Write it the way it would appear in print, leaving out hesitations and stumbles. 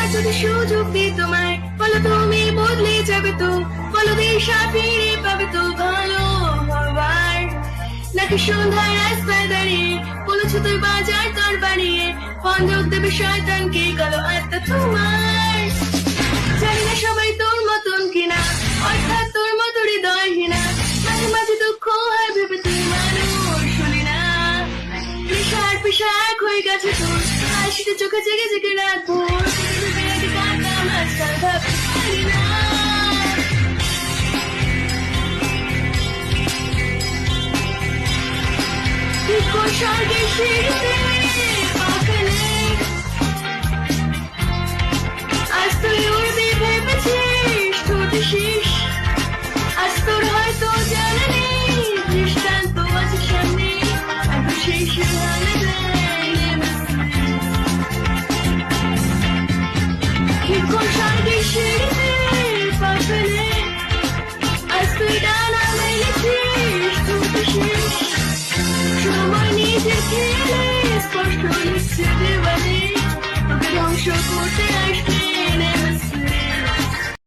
একবার যদি সুযোগ দিই তোমায়, বলো তুমি বদলে যাবে তো, বলো দিশা ফিরে পাবে তো ভালো হবার। নাকি সন্ধ্যায় রাস্তায় দাঁড়িয়ে বলেছো তুই বাজার তোর বাড়িয়ে, বন্ধক দেবে শয়তানকে কালো আত্মা তোমার। জানি না সবাই তোর মতন কিনা, অর্থাৎ তোর মতো হৃদয়হীনা, মাঝে মাঝে দুঃখ হয় ভেবে তুই মানুষ শুনি না। নেশা আর পেশা এক হয়ে গেছে তোর, হাসিতে চোখে জেগে জেগে রাত ভোর, ভেবে আগে কান্না মাঝখানে ভাবতে পারি না। স্বর্গের সিঁড়িতে